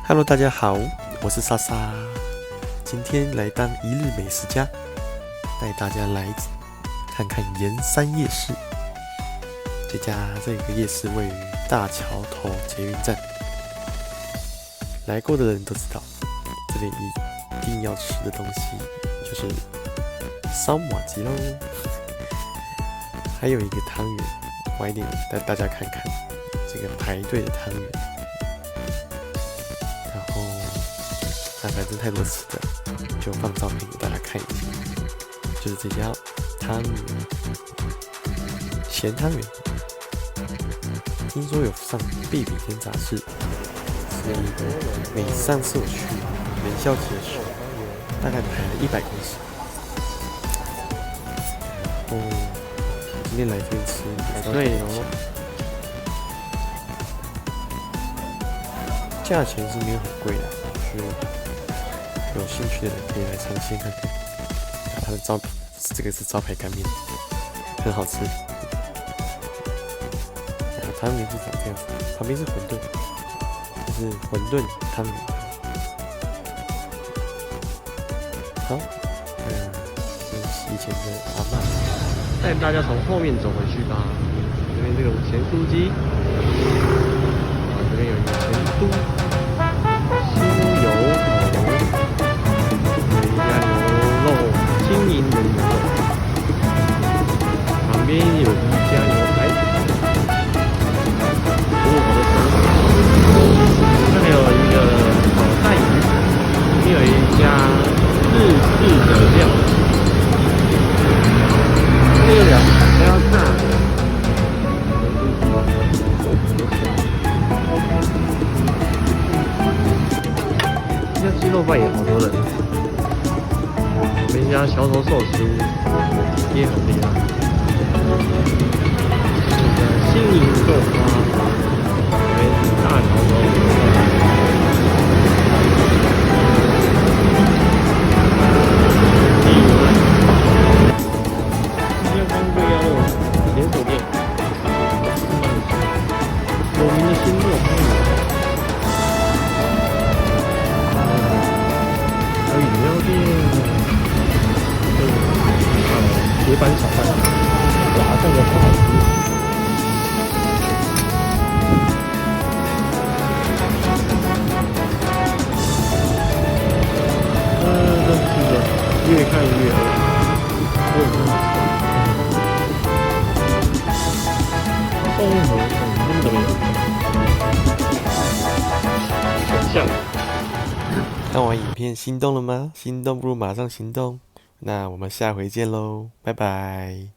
Hello，大家好，我是莎莎，今天来当一日美食家，带大家来看看盐山夜市。这个夜市位于大桥头捷运站，来过的人都知道，这里一定要吃的东西就是烧麻糬喽，还有一个汤圆，晚一点带大家看看这个排队的汤圆。反正太多吃的，就放照片给大家看一下。就是这家汤圆，咸汤圆，听说有上必比登杂志，所以每上次我去元宵节的时候，大概排了100公尺。今天来这边吃，对哦，价钱是没有很贵的，所以有兴趣的人可以来尝鲜看看。它的这个是招牌干面，很好吃。汤圆是长这样子，旁边是馄饨，就是馄饨汤圆。好，这是以前的阿嬷，带大家从后面走回去吧。这边这个咸酥鸡，这边有一个咸酥酥油头。轻盈的牛肉，旁边有一家牛排，好的手法。这还有一个炒菜鱼，这边有一家日式的料理，这个还要炸的。这家鸡肉饭也好多人。我们家桥头寿司也很厉害，新营豆花，这边是大桥头。今天方贵鸭肉连锁店，有名的新肉汤圆，还有饮料店。铁板炒饭，哇，这个好好吃。真是的，越看越饿。综合很怎么样？很像。看完影片心动了吗？心动不如马上行动。那我们下回见喽，拜拜。